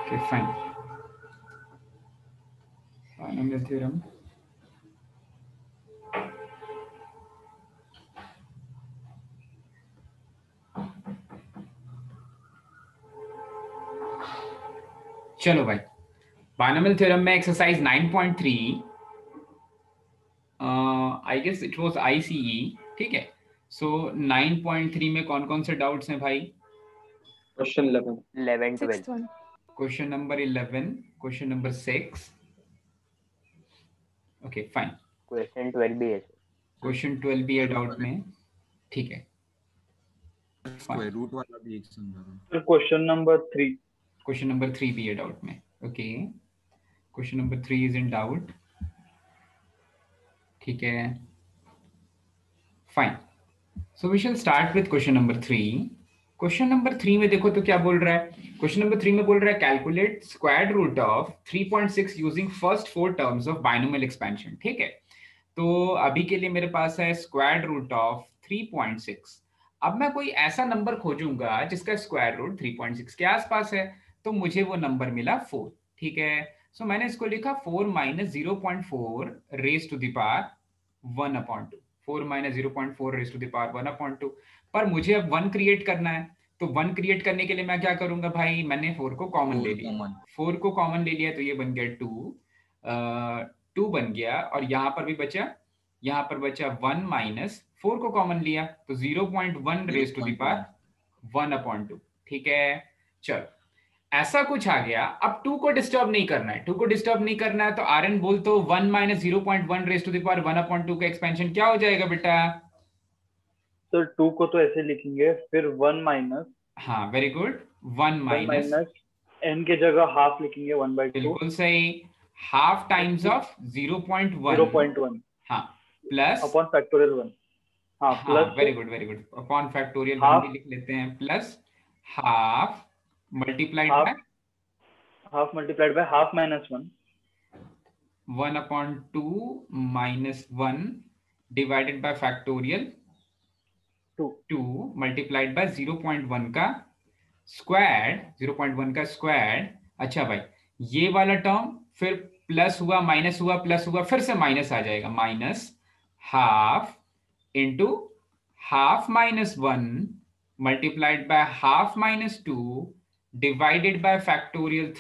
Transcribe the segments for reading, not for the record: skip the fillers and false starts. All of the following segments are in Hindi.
Okay, fine. Binomial theorem. चलो भाई, बाइनोमियल थ्योरम में exercise 9.3, I guess it was ICE, ठीक है। सो 9.3 में कौन कौन से डाउट्स हैं भाई? Question 11, 11, 12. Sixth one. Question number 11, question number 6, okay fine. Question 12 भी है sir. क्वेश्चन 12 भी है डाउट में, ठीक है। स्क्वायर रूट वाला भी एक समझा रहा हूँ। फिर क्वेश्चन नंबर 3, क्वेश्चन नंबर 3 भी है डाउट में, okay. Question number 3 is in doubt, ठीक है, fine. So we shall start with question number 3। Question number 3 में देखो तो क्या बोल रहा है? क्वेश्चन नंबर 3 में बोल रहा है calculate square root of 3.6 using first 4 terms of binomial expansion, ठीक है। तो अभी के लिए मेरे पास है स्क्वायर रूट ऑफ 3.6। अब मैं कोई ऐसा नंबर खोजूंगा जिसका स्क्वायर रूट 3.6 के आसपास है, तो मुझे वो नंबर मिला 4, ठीक है। सो मैंने इसको लिखा 4 minus 0.4 raise to the power 1/2, 4 minus 0.4 raise to the power 1/2। पर मुझे अब 1 क्रिएट करना है, तो 1 क्रिएट करने के लिए मैं क्या करूंगा भाई? मैंने 4 को कॉमन ले लिया, 4 को कॉमन ले लिया तो ये बन गया 2 बन गया, और यहाँ पर भी बचा, यहाँ पर बचा 1 माइनस 4 को कॉमन लिया तो 0.1 रेज टू द पावर 1/2, ठीक है। चलो ऐसा कुछ आ गया। अब 2 को डिस्टर्ब नहीं करना है, 2 को डिस्टर्ब नहीं करना है, तो RN बोल तो 1 minus 0.1 raise to the power 1/2 का एक्सपेंशन क्या हो जाएगा बेटा? तो 2 को तो ऐसे लिखेंगे, फिर 1 माइनस, हाँ वेरी गुड, 1 माइनस n के जगह हाफ लिखेंगे 1/2, बिल्कुल सही, हाफ टाइम्स ऑफ 0.1, 0.1, हाँ, प्लस अपॉन फैक्टोरियल 1, हाँ, plus very good very good, upon factorial 1 भी लिख लेते हैं, plus half multiplied by half multiplied by half minus 1, 1/2 minus 1 divided by factorial 2 multiplied by 0.1 का स्क्वायर, 0.1 का स्क्वायर। अच्छा भाई, ये वाला टर्म फिर प्लस हुआ, माइनस हुआ, प्लस हुआ, फिर से माइनस आ जाएगा, minus half into half minus 1 multiplied by half minus 2 divided by factorial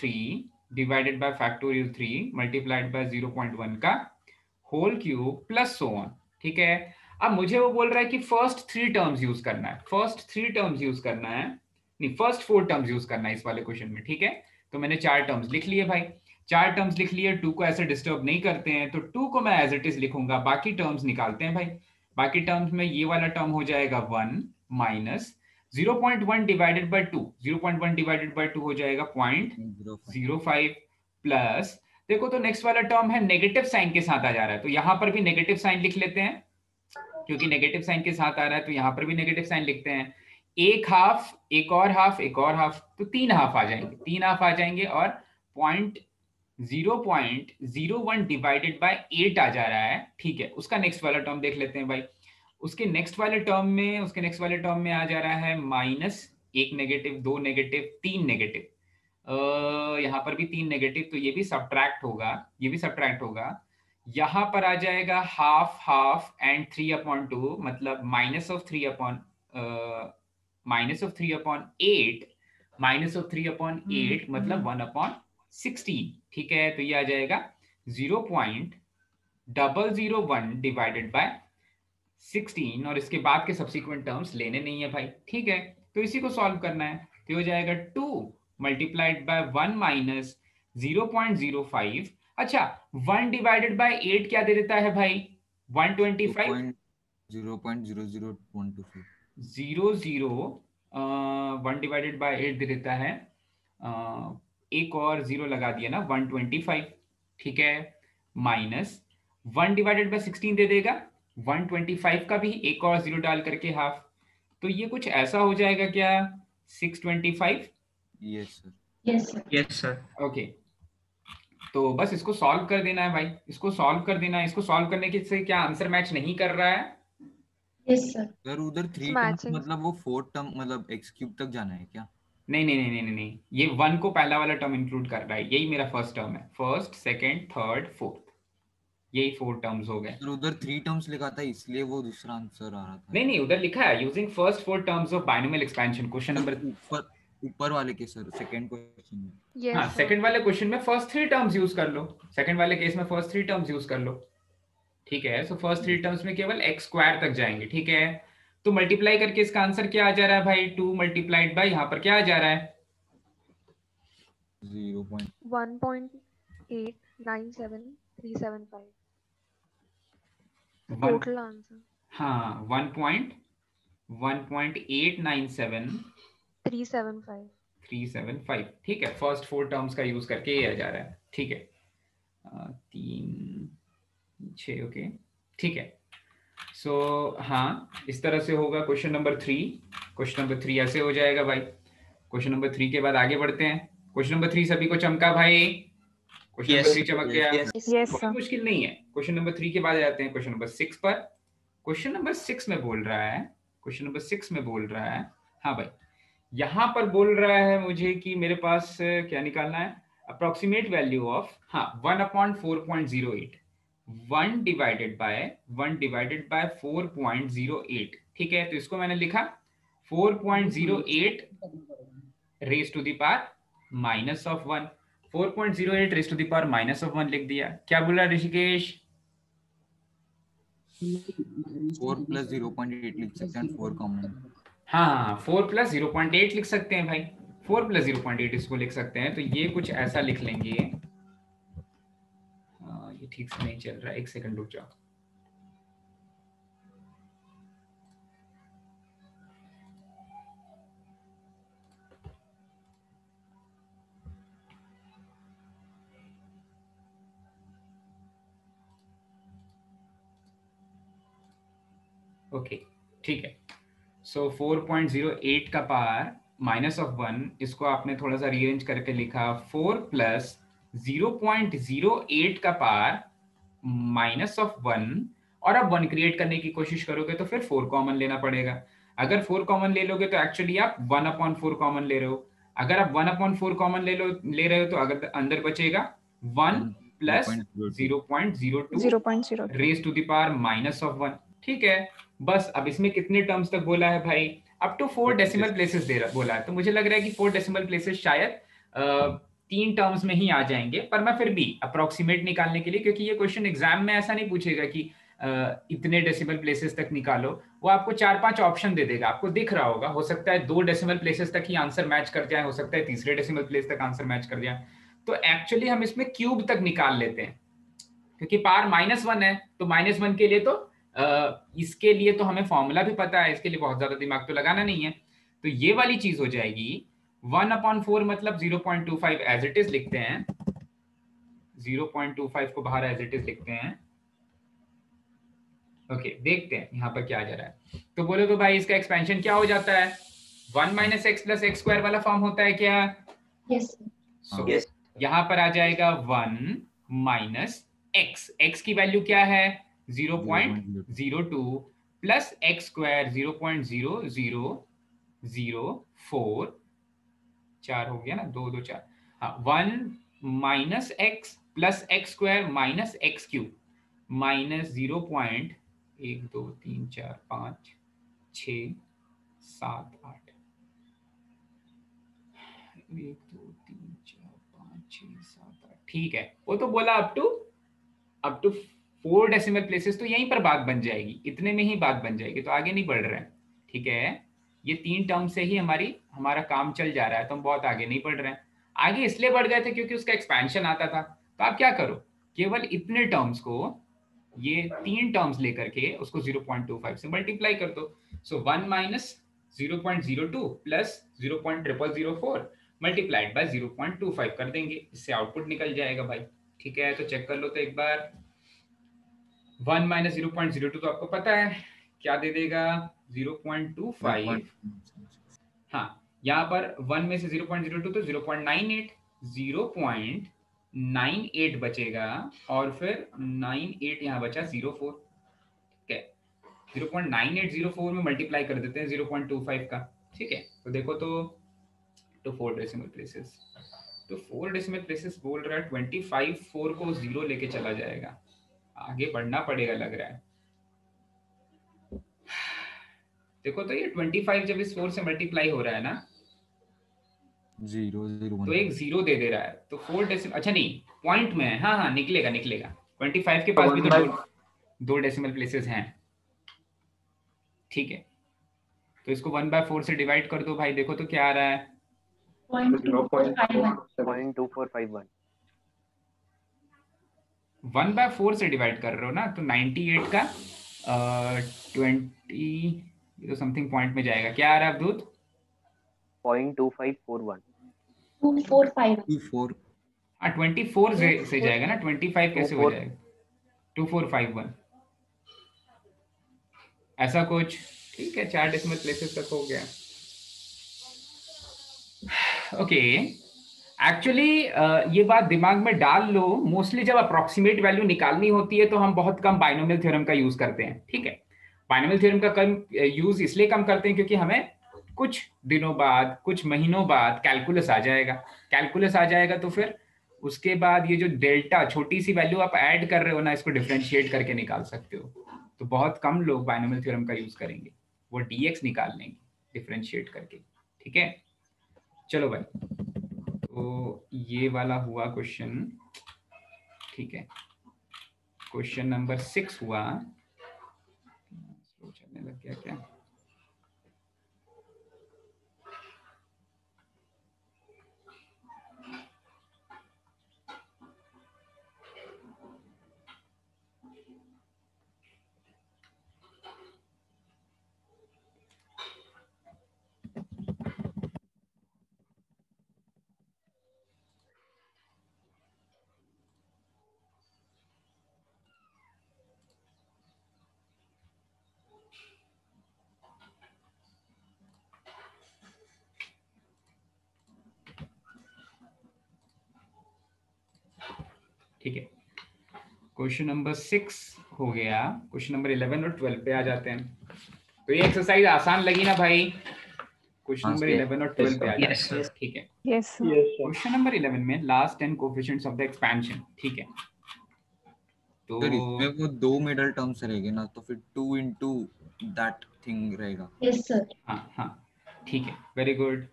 3 multiplied by 0.1 का whole cube plus so on, ठीक है। अब मुझे वो बोल रहा है कि फर्स्ट 3 टर्म्स यूज करना है, फर्स्ट 4 टर्म्स यूज करना है इस वाले क्वेश्चन में, ठीक है। तो मैंने 4 टर्म्स लिख लिए भाई, 4 टर्म्स लिख लिए, 2 को ऐसे डिस्टर्ब नहीं करते हैं, तो 2 को मैं एज इट इज लिखूंगा, बाकी टर्म्स निकालते हैं भाई। बाकी टर्म्स में ये वाला टर्म हो जाएगा 1 minus 0.1 divided by 2, 0.1 divided by 2 हो जाएगा 0.05 प्लस, देखो तो नेक्स्ट वाला टर्म है नेगेटिव साइन के साथ आ जा रहा है, तो यहां पर भी नेगेटिव साइन लिख लेते हैं, क्योंकि नेगेटिव साइन के साथ आ रहा है तो यहां पर भी नेगेटिव साइन लिखते हैं। एक हाफ, एक और हाफ, एक और हाफ, तो 3 हाफ आ जाएंगे, 3 हाफ आ जाएंगे, और 0.01 डिवाइडेड बाय 8 आ जा रहा है, ठीक है। उसका नेक्स्ट वाला टर्म देख लेते हैं भाई। उसके नेक्स्ट वाले टर्म में आ जा रहा है माइनस 1 नेगेटिव, 2 नेगेटिव, 3 नेगेटिव, यहां पर भी 3 नेगेटिव, तो ये भी सब्ट्रैक्ट होगा, ये भी सब्ट्रैक्ट होगा। यहां पर आ जाएगा हाफ हाफ एंड 3/2, मतलब माइनस ऑफ 3/8, मतलब 1/16, ठीक है। तो ये आ जाएगा 0.001 डिवाइडेड बाय 16, और इसके बाद के सब्सिक्वेंट टर्म्स लेने नहीं है भाई, ठीक है। तो इसी को सॉल्व करना है, तो हो जाएगा 2 मल्टीप्लाइड बाय 1 माइनस 0.05। अच्छा, 1 डिवाइडेड बाय 8 क्या दे देता है भाई? 125, 0.00125, 1 डिवाइडेड बाय 8 दे देता है, एक और 0 लगा दिया ना, 125, ठीक है, माइनस 1 डिवाइडेड बाय 16 दे देगा 125 का भी एक और 0 डाल करके हाफ, तो ये कुछ ऐसा हो जाएगा क्या? 625। Yes sir, Yes, sir. Okay, तो बस इसको सॉल्व कर देना है भाई, इसको सॉल्व कर देना है। इसको सॉल्व करने के से क्या आंसर मैच नहीं कर रहा है? Yes, sir. सर उधर 3 टर्म Matching. मतलब वो 4 टर्म मतलब x³ तक जाना है क्या? नहीं नहीं नहीं नहीं नहीं नहीं, ये 1 को पहला वाला टर्म इंक्लूड कर रहा है, यही मेरा फर्स्ट टर्म है, फर्स्ट सेकंड थर्ड फोर्थ, यही 4 टर्म्स हो गए। सर उधर 3 टर्म्स लिखा था इसलिए वो दूसरा आंसर आ रहा था। नहीं नहीं, उधर लिखा है using first 4 terms of binomial expansion, question sir number. ऊपर ऊपर वाले के सर सेकंड क्वेश्चन में। हाँ, Yes, sir. सेकंड वाले क्वेश्चन में फर्स्ट 3 टर्म्स यूज कर लो, सेकंड वाले केस में फर्स्ट 3 टर्म्स यूज कर लो, ठीक है। सो फर्स्ट 3 टर्म्स में केवल एक्स स्क्वायर तक जाएंगे, ठीक है। तो मल्टीप्लाई करके इसका आंसर क्या आ जा रहा है भाई, 2 मल्टीप्लाइड बाई यहाँ पर क्या आ जा रहा है, 1.897375. The One- total answer. हाँ 1.897 375. 375, ठीक है। फर्स्ट 4 टर्म्स का यूज करके ये आ जा रहा है, ठीक है। 3 6, ओके, ठीक है। सो हाँ, इस तरह से होगा क्वेश्चन नंबर 3। क्वेश्चन नंबर 3 ऐसे हो जाएगा भाई। क्वेश्चन नंबर 3 के बाद आगे बढ़ते हैं। क्वेश्चन नंबर 3 सभी को चमका भाई, क्वेश्चन नंबर 3 चमक गया, कोई मुश्किल नहीं है। क्वेश्चन नंबर 3 के बाद आ जाते हैं क्वेश्चन नंबर 6 पर। क्वेश्चन नंबर 6 में बोल रहा है, क्वेश्चन नंबर 6 में बोल रहा है, हाँ भाई, यहाँ पर बोल रहा है मुझे कि मेरे पास क्या निकालना है, अप्रोक्सीमेट वैल्यू ऑफ, हाँ 1/4.08, 1 डिवाइडेड बाय 4.08, ठीक है। तो इसको मैंने लिखा 4.08 raise to the power minus of 1, 4.08 raise to the power minus of 1 लिख दिया। क्या बोल रहा है ऋषिकेश? 4 + 0.8 लिख सकते हैं, 4 कॉमन। हाँ 4 + 0.8 लिख सकते हैं भाई, 4 + 0.8 इसको लिख सकते हैं। तो ये कुछ ऐसा लिख लेंगे, ये ठीक से नहीं चल रहा है, एक सेकंड रुक जाओ। ओके, ठीक है। सो 4.08 का पावर माइनस ऑफ 1, इसको आपने थोड़ा सा रीअरेंज करके लिखा 4 + 0.08 का पावर माइनस ऑफ 1, और अब 1 क्रिएट करने की कोशिश करोगे तो फिर 4 कॉमन लेना पड़ेगा। अगर 4 कॉमन ले लोगे तो एक्चुअली आप 1/4 कॉमन ले रहे हो। अगर आप 1/4 कॉमन ले रहे हो तो अगर अंदर बचेगा 1 + 0.02 0.02. Raise to the power minus of 1, ठीक है। बस अब इसमें कितने टर्म्स तक बोला है भाई, अप टू 4 डेसिमल प्लेसेस बोला है। तो मुझे लग रहा है कि 4 डेसिमल प्लेसेस शायद 3 टर्म्स में ही आ जाएंगे, पर मैं फिर भी अप्रोक्सीमेट निकालने के लिए, क्योंकि ये क्वेश्चन एग्जाम में ऐसा नहीं पूछेगा कि इतने डेसिमल प्लेसेस तक निकालो, वो आपको 4-5 ऑप्शन दे देगा, आपको दिख रहा होगा। हो सकता है 2 डेसिमल प्लेसेस तक ही आंसर मैच कर जाए, हो सकता है तीसरे डेसिमल प्लेस तक आंसर मैच कर जाए। तो एक्चुअली हम इसमें क्यूब तक निकाल लेते हैं, क्योंकि पावर -1 है, तो -1 के लिए तो इसके लिए तो हमें फॉर्मूला भी पता है, इसके लिए बहुत ज्यादा दिमाग तो लगाना नहीं है। तो ये वाली चीज हो जाएगी 1/4 मतलब 0.25 एज इट इज लिखते हैं, 0.25 को बाहर एज इट इज लिखते हैं। ओके, देखते हैं यहाँ पर क्या आ जा रहा है। तो बोलो तो भाई इसका एक्सपेंशन क्या हो जाता है, 1 - x + x² वाला फॉर्म होता है क्या? Yes. So, यहाँ पर आ जाएगा 1 - x, x की वैल्यू क्या है 0.02 प्लस x² 0.0004, 4 हो गया ना, 2 2 4, हाँ 1 - x plus x² minus x³ minus 0.1 2 3 4 5 6 7 8, 1 2 3 4 5 6 7 8, ठीक है। वो तो बोला अप टू 4 डेसिमल प्लेसेस, तो यहीं पर बात बन जाएगी, इतने में ही बात बन जाएगी, तो आगे नहीं बढ़ रहे हैं, ठीक है। ये 3 टर्म से ही हमारा काम चल जा रहा है, तो हम बहुत आगे नहीं बढ़ रहे हैं। आगे इसलिए बढ़ गए थे क्योंकि उसका एक्सपेंशन आता था। तो आप क्या करो, केवल इतने टर्म्स को, ये 3 टर्म्स लेकर के उसको 0.25 से मल्टीप्लाई कर दो। सो 1 - 0.02 प्लस 0.0004 मल्टीप्लाइड बाय 0.25 कर देंगे, इससे आउटपुट निकल जाएगा भाई, ठीक है। तो चेक कर लो तो एक बार, 1 - 0.02 तो आपको पता है क्या दे देगा, 0.25, हाँ यहाँ पर 1 में से 0.02 तो 0.98, 0.98 बचेगा, और फिर 98 यहाँ बचा 04, ठीक है। 0.9804 में मल्टीप्लाई कर देते हैं 0.25 का, ठीक है। तो देखो तो टू 4 डेसिमल प्लेसेस। तो 4 डेसिमल प्लेसेस बोल रहा है 25 4 को 0 लेके चला जाएगा, आगे बढ़ना पड़ेगा लग रहा है। देखो तो ये 25 जब इस 4 से मल्टीप्लाई हो रहा है ना 0 0 तो एक 0 दे दे रहा है, तो 4 डेसिमल, अच्छा नहीं पॉइंट में है, हाँ हाँ निकलेगा निकलेगा। 25 के पास भी तो दो डेसिमल प्लेसेस हैं, ठीक है। तो इसको 1/4 से डिवाइड कर दो भाई, देखो तो क्या आ रहा है 0.2451 1/4 से डिवाइड कर रहे हो ना, तो 98 का 20 ये तो समथिंग पॉइंट में जाएगा, क्या आ रहा है अवधूत 0.2541 245 24 हाँ 24 से जाएगा ना, 25 कैसे हो जाएगा 2451 ऐसा कुछ, ठीक है। 4 डेसिमल प्लेसेस तक हो गया। ओके एक्चुअली ये बात दिमाग में डाल लो, मोस्टली जब अप्रोक्सीमेट वैल्यू निकालनी होती है तो हम बहुत कम बाइनोमियल थ्योरम का यूज करते हैं, ठीक है। बाइनोमियल थ्योरम का कम यूज इसलिए कम करते हैं क्योंकि हमें कुछ दिनों बाद कुछ महीनों बाद कैलकुलस आ जाएगा, तो फिर उसके बाद ये जो डेल्टा छोटी सी वैल्यू आप ऐड कर रहे हो ना, इसको डिफरेंशिएट करके निकाल सकते हो। तो बहुत कम लोग बाइनोमियल थ्योरम का यूज करेंगे, वो dx निकाल लेंगे डिफरेंशिएट करके, ठीक है। चलो भाई, तो ये वाला हुआ क्वेश्चन, ठीक है। क्वेश्चन नंबर 6 हुआ, स्लो चलने लग गया क्या? ठीक है, क्वेश्चन नंबर 6 हो गया। क्वेश्चन नंबर 11 और 12 पे आ जाते हैं। तो ये एक्सरसाइज आसान लगी ना भाई? क्वेश्चन नंबर 11 और 12 पे आ जाते हैं, ठीक है। Yes sir. क्वेश्चन नंबर 11 में last 10 coefficients of the expansion, ठीक है। तो सर इसमें वो 2 मिडल टर्म्स रहेंगे ना, तो फिर 2 into दैट थिंग रहेगा। Yes sir. हाँ हाँ ठीक है, वेरी गुड,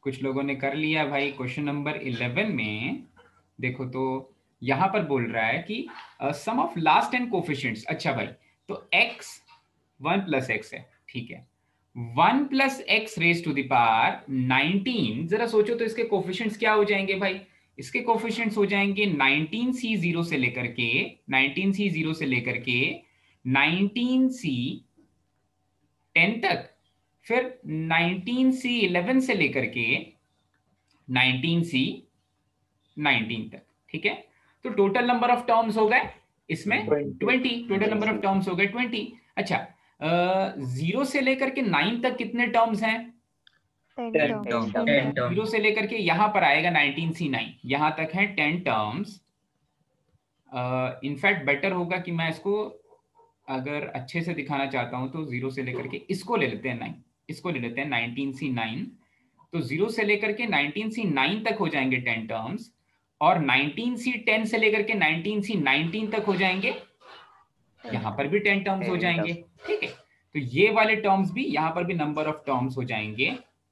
कुछ लोगों ने कर लिया भाई। क्वेश्चन नंबर 11 में देखो तो यहाँ पर बोल रहा है कि सम ऑफ लास्ट 10 कोएफिशिएंट्स। अच्छा भाई, तो x 1 + x है, ठीक है। 1 + x raise to the power 19, जरा सोचो तो इसके कोएफिशिएंट्स क्या हो जाएंगे भाई? इसके कोएफिशिएंट्स हो जाएंगे 19c0 से लेकर के 19 तक, फिर 19c11 से लेकर के 19c19 तक, ठीक है। तो टोटल नंबर ऑफ टर्म्स हो गए इसमें 20, टोटल नंबर ऑफ टर्म्स हो गए 20। अच्छा 0 से लेकर के 9 तक कितने टर्म्स हैं? 10 टर्म। 0 से लेकर के यहां पर आएगा 19c9, यहां तक है 10 टर्म्स। इनफैक्ट बेटर होगा कि मैं इसको अगर अच्छे से दिखाना चाहता हूं तो 0 से लेकर के इसको ले लेते हैं 9, इसको ले लेते हैं 19c9। तो 0 से लेकर के 19c9 तक हो जाएंगे 10 टर्म्स, और 19c10 से लेकर के 19c19 तक हो जाएंगे, यहां पर भी 10 टर्म्स हो जाएंगे, ठीक है। तो ये वाले टर्म्स भी, यहां पर भी नंबर ऑफ टर्म्स हो जाएंगे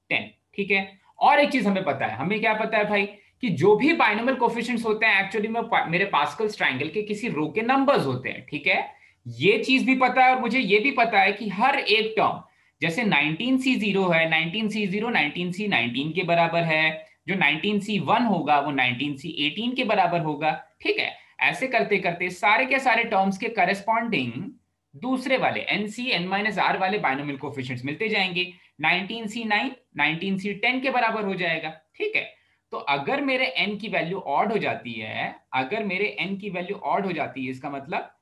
10, ठीक है। और एक चीज हमें पता है, हमें क्या पता है भाई, कि जो भी बाइनोमियल कोएफिशिएंट्स होते हैं एक्चुअली में मेरे पास्कल्स ट्रायंगल के किसी रो के नंबर्स होते हैं, ठीक है। ये चीज भी पता है, और मुझे ये भी पता है कि हर एक टर्म, जैसे 19c0 है, 19c0 19c19 के बराबर है, जो 19c1 होगा वो 19c18 के बराबर होगा, ठीक है। ऐसे करते करते सारे के सारे टर्म्स के करस्पॉन्डिंग दूसरे वाले n-r वाले बाइनोमियल कोएफिशिएंट्स मिलते जाएंगे। 19c9 19c10 के बराबर हो जाएगा, ठीक है। तो अगर मेरे n की वैल्यू ऑड हो जाती है, अगर मेरे n की वैल्यू ऑड हो जाती है, इसका मतलब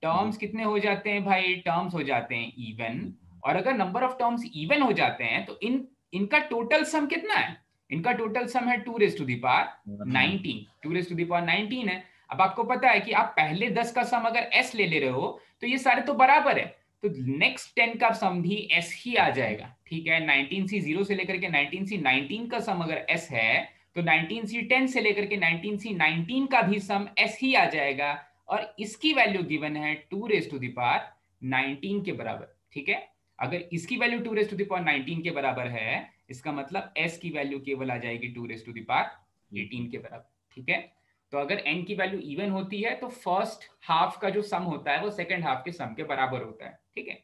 टर्म्स कितने हो जाते हैं भाई? टर्म्स हो जाते हैं इवन। और अगर नंबर ऑफ टर्म्स इवन हो जाते हैं तो इनका टोटल सम कितना है? इनका टोटल सम है 2 raised to the power 19, 2 raised to the power 19 है। अब आपको पता है कि आप पहले 10 का सम अगर s ले ले रहे हो तो ये सारे तो बराबर है, तो नेक्स्ट 10 का सम भी s ही आ जाएगा, ठीक है। 19c 0 से लेकर के 19c 19 का सम अगर s है तो 19c 10 से लेकर के 19c 19 का भी सम s ही आ जाएगा, और इसकी वैल्यू गिवन है 2 रेज टू द पावर 19 के बराबर, ठीक है। अगर इसकी value 2 raise to the power 19 के बराबर है, इसका मतलब s की वैल्यू केवल आ जाएगी 2 रेज टू द पावर 18 के बराबर, ठीक है। तो अगर n की वैल्यू इवन होती है तो फर्स्ट हाफ का जो सम होता है वो सेकंड हाफ के सम के बराबर होता है, ठीक है।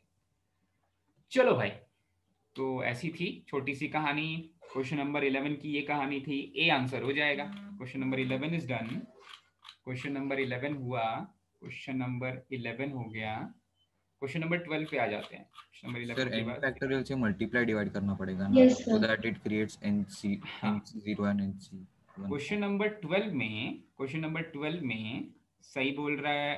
चलो भाई, तो ऐसी थी छोटी सी कहानी। क्वेश्चन नंबर 11 की ये कहानी थी, ए आंसर हो जाएगा। Question number 11 is done. Question number 11 हुआ, क्वेश्चन नंबर 11 हो गया। क्वेश्चन नंबर 12 पे आ जाते हैं। क्वेश्चन नंबर 11 सर के n बाद फैक्टोरियल से मल्टीप्लाई डिवाइड करना पड़ेगा ना, Yes, so sir. that it creates nc0 and nc1. Question number 12 में सही बोल रहा है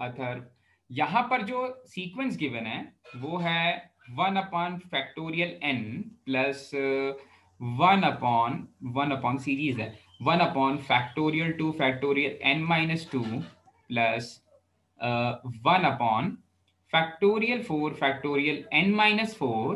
अथर। यहाँ पर जो सीक्वेंस गिवन है वो है 1 upon factorial n plus 1 upon series है 1 upon factorial 2 factorial n minus 2 plus 1 upon factorial 4 factorial n minus 4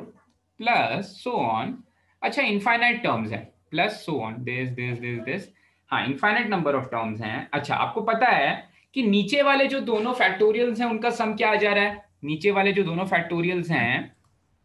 plus so on. अच्छा, इनफाइनाइट टर्म्स है, प्लस सो ऑन दिस। हाँ, इनफाइनाइट नंबर ऑफ टर्म्स हैं। अच्छा, आपको पता है कि नीचे वाले जो दोनों फैक्टोरियल्स हैं उनका सम क्या आ जा रहा है? नीचे वाले जो दोनों फैक्टोरियल्स हैं,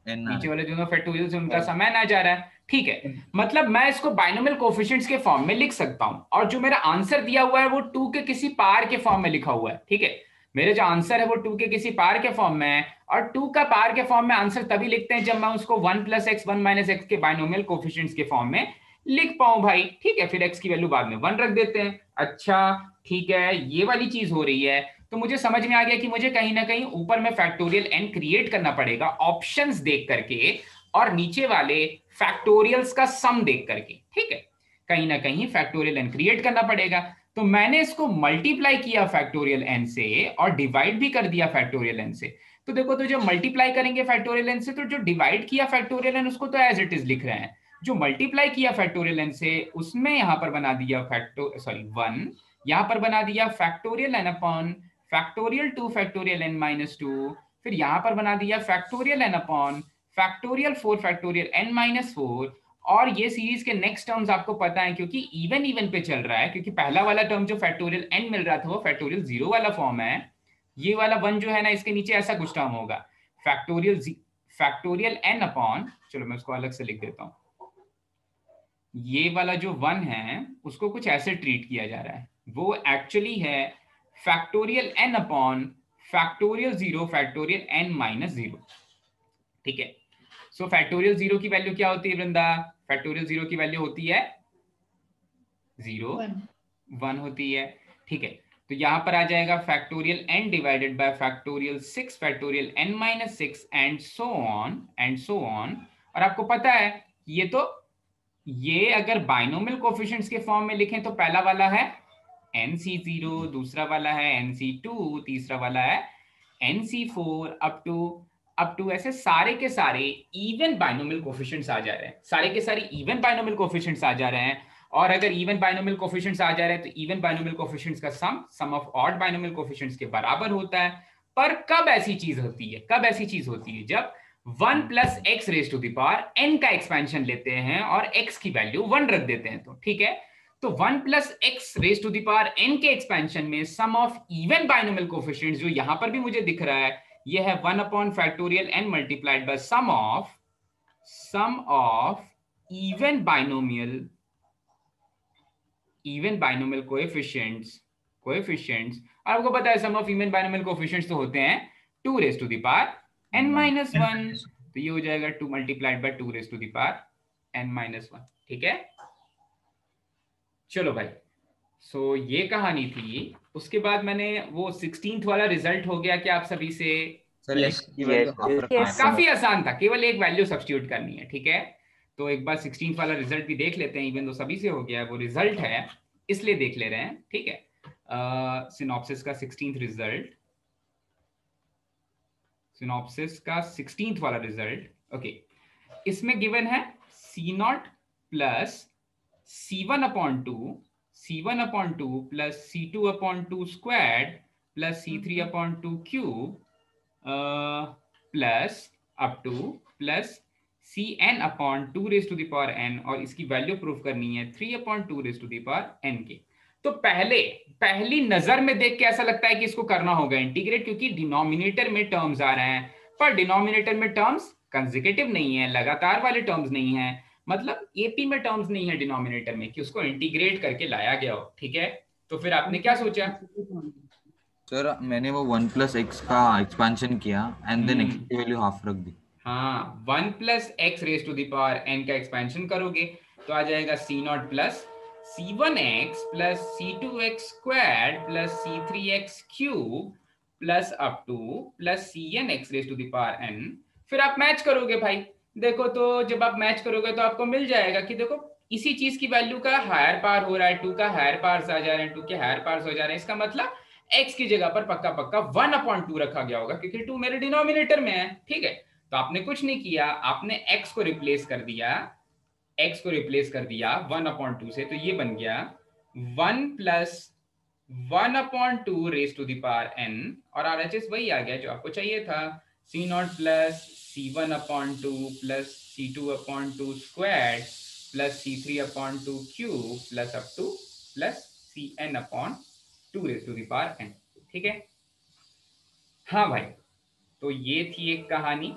नीचे वाले दोनों फैक्टोरियल्स हैं उनका सम n आ जा रहा है, ठीक है। मतलब मैं इसको बाइनोमियल कोएफिशिएंट्स के फॉर्म में लिख सकता हूं, और जो मेरा आंसर दिया हुआ है वो 2 के किसी पार के फॉर्म में लिखा हुआ है, ठीक है। मेरे जो आंसर है वो 2 के किसी पार के फॉर्म में है, और 2 का पार के फॉर्म में आंसर तभी लिखते हैं जब मैं उसको 1 + x 1 - x के बाइनोमियल कोएफिशिएंट्स के फॉर्म में लिख पाऊं भाई, ठीक है। फिर x की वैल्यू बाद में 1 रख देते हैं। अच्छा, ठीक है, ये वाली चीज हो रही है। तो मुझे समझ में आ गया कि मुझे कहीं ना कहीं ऊपर में फैक्टोरियल n क्रिएट करना पड़ेगा ऑप्शंस देख करके, और नीचे वाले फैक्टोरियल्स का सम देख करके, ठीक है। कहीं ना कहीं फैक्टोरियल n क्रिएट करना पड़ेगा। तो मैंने इसको मल्टीप्लाई किया फैक्टोरियल n से और डिवाइड भी कर दिया फैक्टोरियल n से। तो देखो, तो जो मल्टीप्लाई करेंगे फैक्टोरियल n से, तो जो डिवाइड किया फैक्टोरियल n उसको तो एज इट इज लिख रहे हैं, जो मल्टीप्लाई किया फैक्टोरियल n से उसमें यहां पर बना दिया 1, यहां पर बना दिया factorial n upon factorial 2 factorial n minus 2, फिर यहां पर बना दिया factorial n upon factorial 4 factorial n minus 4। और ये सीरीज के नेक्स्ट टर्म्स आपको पता है क्योंकि इवन पे चल रहा है, क्योंकि पहला वाला टर्म जो फैक्टोरियल n मिल रहा था वो फैक्टोरियल 0 वाला फॉर्म है। ये वाला 1 जो है ना, इसके नीचे ऐसा कुछ टर्म होगा फैक्टोरियल n अपॉन, चलो मैं उसको अलग से लिख देता हूं, ये वाला जो 1 है उसको कुछ ऐसे ट्रीट किया जा रहा है, वो एक्चुअली है factorial n upon factorial 0 factorial n minus 0, ठीक है। सो फैक्टोरियल 0 की वैल्यू क्या होती है वृंदा? फैक्टोरियल 0 की वैल्यू होती है 0, 1 होती है, ठीक है। तो यहां पर आ जाएगा factorial n divided by factorial 6 factorial n minus 6 and so on. और आपको पता है ये अगर बाइनोमियल कोएफिशिएंट्स के फॉर्म में लिखें तो पहला वाला है nc0, दूसरा वाला है nc2, तीसरा वाला है nc4 अप टू ऐसे सारे के सारे इवन बाइनोमियल कोएफिशिएंट्स आ जा रहे हैं, सारे के सारे इवन बाइनोमियल कोएफिशिएंट्स आ जा रहे हैं। और अगर इवन बाइनोमियल कोएफिशिएंट्स आ जा रहे हैं तो इवन बाइनोमियल कोएफिशिएंट्स का सम ऑफ ऑड बाइनोमियल कोएफिशिएंट्स के बराबर होता है। पर कब ऐसी चीज होती है? जब 1 + x raise to the power n का एक्सपेंशन लेते हैं और x की वैल्यू 1 रख देते हैं, तो ठीक है। तो 1 + x raise to the power n के एक्सपेंशन में sum of even binomial coefficients जो यहां पर भी मुझे दिख रहा है, ये है 1 upon factorial n multiplied by sum of even binomial coefficients. और आपको पता है sum of even binomial coefficients तो होते हैं 2 raise to the power n minus 1, तो ये हो जाएगा 2 multiplied by 2 raise to the power n minus 1, ठीक है। चलो भाई, सो ये कहानी थी। उसके बाद मैंने वो 16th वाला रिजल्ट हो गया क्या आप सभी से? सर Yes, x की वैल्यू yes, हाफ yes. रखना है। काफी आसान था, केवल एक वैल्यू सब्स्टिट्यूट करनी है, ठीक है। तो एक बार 16th वाला रिजल्ट भी देख लेते हैं, इवन तो सभी से हो गया है, वो रिजल्ट है इसलिए देख ले रहे हैं, ठीक है। सिनॉप्सिस का 16th वाला रिजल्ट, ओके। इसमें गिवन है C0 plus C1/2 plus C2/2 squared plus C3/2 cube plus up to plus Cn upon 2 raise to the power n, और इसकी वैल्यू प्रूफ करनी है 3 upon 2 raise to the power n की। तो पहली नजर में देख के ऐसा लगता है कि इसको करना होगा इंटीग्रेट, क्योंकि डिनोमिनेटर में टर्म्स आ रहे हैं, पर डिनोमिनेटर में टर्म्स कंसेक्यूटिव नहीं है, लगातार वाले टर्म्स नहीं है, मतलब एपी में टर्म्स नहीं है डिनोमिनेटर में कि उसको इंटीग्रेट करके लाया गया हो। ठीक है, तो फिर आपने क्या सोचा? सर मैंने वो 1 प्लस एक्स का एक्सपेंशन किया एंड देन एक्स की वैल्यू हाफ रख दी। हाँ, 1 plus x raise to the power n का एक्सपेंशन करोगे तो आ जाएगा C0 plus C1x plus C2x square plus C3x cube plus up to plus Cn x raise to the power n। फिर आप मैच करोगे भाई, देखो तो जब आप मैच करोगे तो आपको मिल जाएगा कि देखो इसी चीज की वैल्यू का हायर पावर हो रहा है, 2 का हायर पावर्स आ जा रहे हैं, 2 के हायर पावर्स हो जा रहे हैं, इसका मतलब x की जगह पर पक्का पक्का 1/2 रखा गया होगा, क्योंकि 2 मेरे डिनोमिनेटर में है। ठीक है, तो आपने कुछ नहीं किया, आपने x को रिप्लेस कर दिया, x को रिप्लेस कर दिया 1/2 से, तो ये बन गया 1 plus 1/2 raise to the power n, और RHS वही आ गया जो आपको चाहिए था, C0 plus C1/2 plus C2/2 square plus C3/2 cube plus up to plus Cn/2 raise to the power n। ठीक है, हाँ भाई, तो ये थी एक कहानी,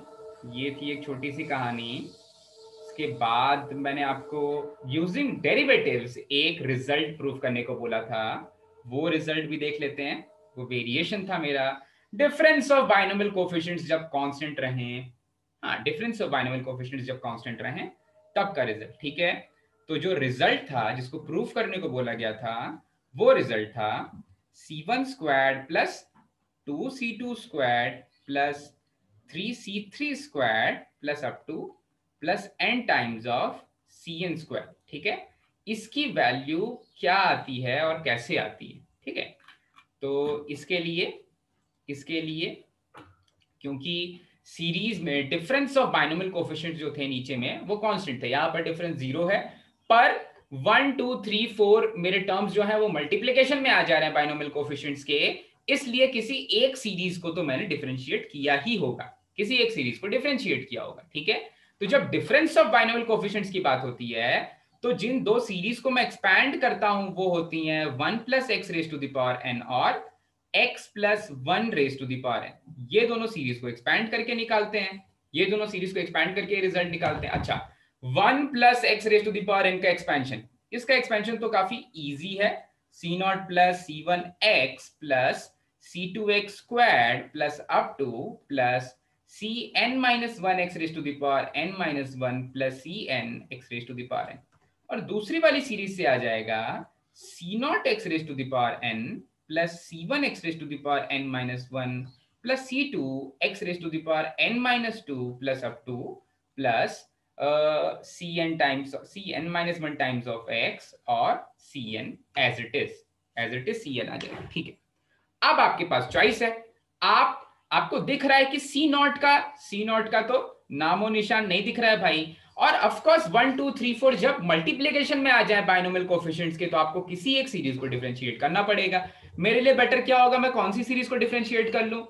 ये थी एक छोटी सी कहानी। इसके बाद मैंने आपको यूजिंग डेरिवेटिव्स एक रिजल्ट प्रूफ करने को बोला था, वो रिजल्ट भी देख लेते हैं। वो वेरिएशन था मेरा, डिफरेंस ऑफ बाइनोमियल कोफिशिएंट्स जब कांस्टेंट रहें, हाँ डिफरेंस ऑफ बाइनोमियल कोफिशिएंट्स जब कांस्टेंट रहें तब का रिजल्ट। ठीक है, तो जो रिजल्ट था जिसको प्रूफ करने को बोला गया था वो रिजल्ट था C1 squared plus 2C2 squared plus 3C3 squared plus up to plus n times of Cn square. ठीक है, इसकी वैल्यू क्या आती है और कैसे आती है? ठीक है, तो इसके लिए क्योंकि सीरीज में डिफरेंस ऑफ बाइनोमियल कोफिशिएंट जो थे नीचे में वो कांस्टेंट थे, यहां पर डिफरेंस 0 है, पर 1 2 3 4 मेरे टर्म्स जो है वो मल्टीप्लिकेशन में आ जा रहे हैं बाइनोमियल कोफिशिएंट्स के, इसलिए किसी एक सीरीज को तो मैंने डिफरेंशिएट किया ही होगा, किसी एक सीरीज को डिफरेंशिएट किया होगा। ठीक है, तो जब डिफरेंस ऑफ बाइनोमियल कोफिशिएंट्स की बात होती है तो जिन दो सीरीज को मैं एक्सपैंड करता हूं वो होती हैं 1 plus x raise to the power n और x plus 1 raise to the power n। ये दोनों सीरीज को एक्सपैंड करके निकालते हैं, ये दोनों सीरीज को एक्सपैंड करके रिजल्ट निकालते हैं। अच्छा, 1 plus x raise to the power n का एक्सपेंशन, इसका एक्सपेंशन तो काफी इजी है, C0 plus C1x plus C2x squared plus up to plus Cn minus 1 x raise to the power n minus 1 plus Cn x raise to the power n, और दूसरी वाली सीरीज से आ जाएगा C0 x raise to the power n plus C1 x raise to the power n minus 1 plus C2 x raise to the power n minus 2 plus up to plus Cn times Cn minus 1 times of x और Cn as it is Cn आ जाएगा। ठीक है, अब आपके पास चॉइस है, आपको दिख रहा है कि C0 का तो नामो निशान नहीं दिख रहा है भाई, और ऑफ कोर्स 1 2 3 4 जब मल्टीप्लिकेशन में आ जाए बाइनोमियल कोफिशिएंट्स के तो आपको किसी एक सीरीज को डिफरेंशिएट करना पड़ेगा। मेरे लिए बेटर क्या होगा, मैं कौन सी सीरीज को डिफरेंशिएट कर लूं?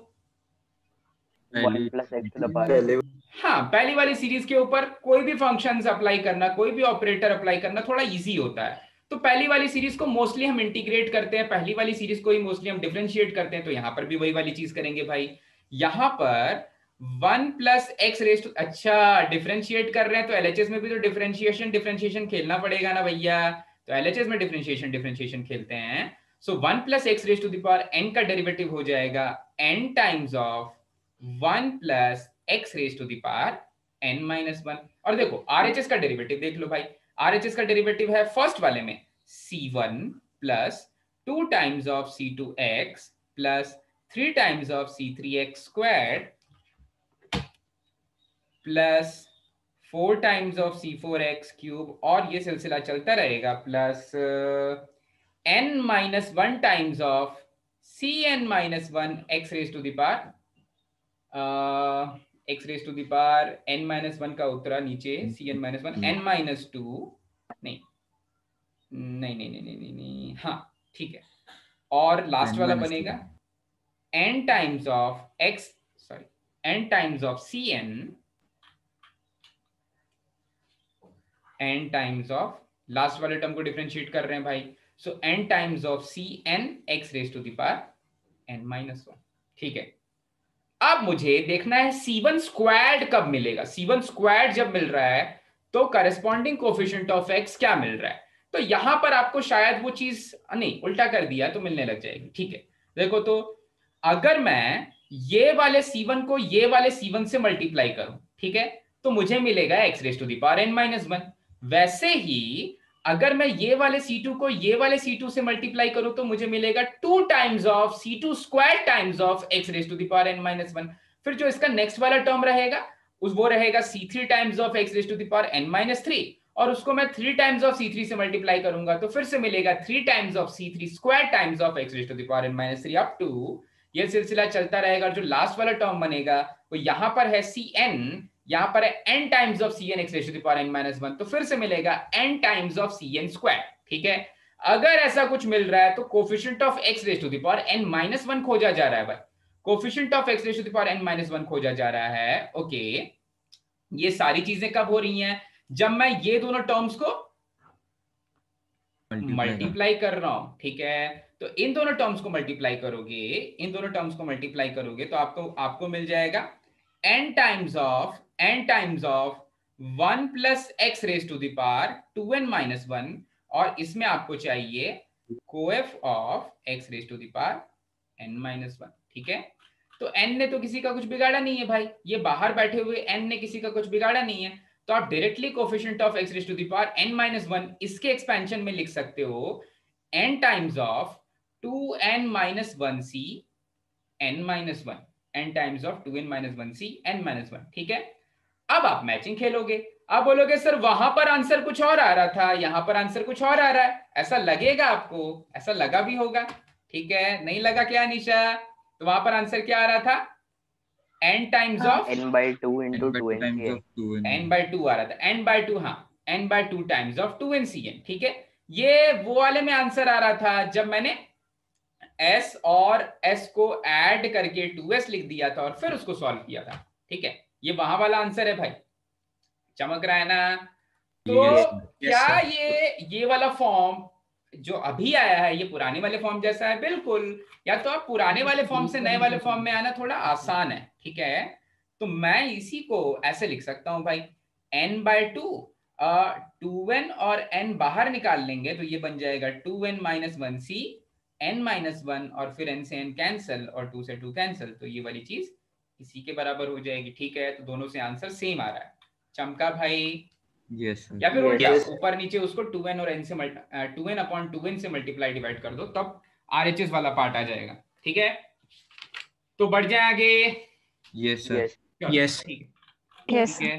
1 plus x to the power. हाँ, पहली वाली सीरीज के ऊपर कोई भी फंक्शंस अप्लाई करना, कोई भी ऑपरेटर अप्लाई करना थोड़ा इजी होता है, तो पहली वाली सीरीज को मोस्टली हम इंटीग्रेट करते हैं, पहली वाली सीरीज को ही मोस्टली हम डिफरेंशिएट करते हैं, तो यहां पर भी वही वाली चीज करेंगे भाई। यहां पर 1 प्लस एक्स रेज टू, अच्छा डिफरेंशिएट कर रहे हैं तो LHS में भी तो डिफरेंशिएशन खेलना पड़ेगा ना भैया, तो LHS में डिफरेंशिएशन खेलते हैं। So 1 plus x raise to the power n का डेरिवेटिव हो जाएगा n times of 1 plus x raise to the power n minus 1, और देखो RHS का डेरिवेटिव देख लो भाई, RHS का डेरिवेटिव है फर्स्ट वाले में C1 plus 2 times of C2x plus 3 times of C3x squared plus 4 times of C4x cube, और ये सिलसिला चलता रहेगा, plus n minus 1 times of Cn minus 1 x raise to the power x raise to the power n minus 1 का उतरा नीचे, Cn माइनस 1 n माइनस 2, नहीं, हाँ ठीक है, और लास्ट वाला बनेगा n times of x, sorry n times of Cn, n times of, last वाले टर्म को डिफरेंशिएट कर रहे हैं भाई, so n times of Cn x raise to the power n minus 1। ठीक है, अब मुझे देखना है C1 स्क्वायर्ड कब मिलेगा। C1 स्क्वायर्ड जब मिल रहा है तो करेस्पॉन्डिंग कोफिशिएंट ऑफ x क्या मिल रहा है। तो यहां पर आपको शायद वो चीज नहीं, उल्टा कर दिया तो मिलने लग जाएगी। ठीक है, देखो तो अगर मैं ये वाले C1 को ये वाले C1 से मल्टीप्लाई करूं, ठीक है, तो मुझे मिलेगा x raise to the power n minus 1। वैसे ही अगर मैं ये वाले C2 को ये वाले C2 से मल्टीप्लाई करूं तो मुझे मिलेगा 2 times of C2 square times of x raise to the power n minus 1। फिर जो इसका नेक्स्ट वाला टर्म रहेगा वो रहेगा C3 times of x raise to the power n minus 3, और उसको मैं 3 टाइम्स ऑफ C3 से मल्टीप्लाई करूंगा तो फिर से मिलेगा 3 times of C3 square times of x raise to the power n minus 3 up to, ये सिलसिला चलता रहेगा। जो लास्ट वाला टर्म बनेगा वो यहां पर है Cn, यहां पर है n times of Cn x raise to the power n minus 1, तो फिर से मिलेगा n times of Cn square. ठीक है, अगर ऐसा कुछ मिल रहा है तो coefficient of x raise to the power n minus 1 खोजा जा रहा है भाई, coefficient of x raise to the power n minus 1 खोजा जा रहा है। ओके, ये सारी चीजें कब हो रही हैं, जब मैं ये दोनों टर्म्स को मल्टीप्लाई कर रहा हूं। ठीक है, तो इन दोनों टर्म्स को मल्टीप्लाई करोगे, इन दोनों टर्म्स को मल्टीप्लाई करोगे तो आपको मिल जाएगा n times of 1 plus x raise to the power 2n minus 1, और इसमें आपको चाहिए coeff of x raise to the power n minus 1। ठीक है, तो n ने तो किसी का कुछ बिगाड़ा नहीं है भाई, ये बाहर बैठे हुए n ने किसी का कुछ बिगाड़ा नहीं है, तो आप directly coefficient of x raise to the power n minus 1 इसके एक्सपेंशन में लिख सकते हो n times of 2n minus 1c n minus 1, n times of 2n minus 1c n minus 1। ठीक है, अब आप मैचिंग खेलोगे, आप बोलोगे सर वहां पर आंसर कुछ और आ रहा था, यहां पर आंसर कुछ और आ रहा है, ऐसा लगेगा आपको, ऐसा लगा भी होगा। ठीक है, नहीं लगा क्या निशा, तो वहां पर आंसर क्या आ रहा था, n times of n/2 into 2n n/2 आ रहा था, n/2, हाँ n/2 टाइम्स ऑफ 2nCn। ठीक है, ये वो वाले में आंसर आ रहा था जब मैंने s और s को ऐड करके 2s लिख दिया था और फिर उसको सॉल्व किया था। ठीक है, ये वहां वाला आंसर है भाई, चमक रहा है ना। तो क्या ये वाला फॉर्म जो अभी आया है ये पुराने वाले फॉर्म जैसा है? बिल्कुल, या तो आप पुराने वाले फॉर्म से नए वाले फॉर्म में आना थोड़ा आसान है। ठीक है, तो मैं इसी को ऐसे लिख सकता हूं भाई, n/2, 2n और n बाहर निकाल लेंगे तो ये बन जाएगा 2n minus 1c n minus 1, और फिर n से n कैंसिल और 2 से 2 कैंसिल, तो ये वाली चीज इसी के बराबर हो जाएगी। ठीक है, तो दोनों से आंसर सेम आ रहा है। चमका भाई? यस, या फिर उल्टा ऊपर नीचे उसको 2n और n से 2n अपॉन 2n से मल्टीप्लाई डिवाइड कर दो, तब RHS वाला पार्ट आ जाएगा। ठीक है, तो बढ़ जाए आगे। यस सर, यस, ठीक है।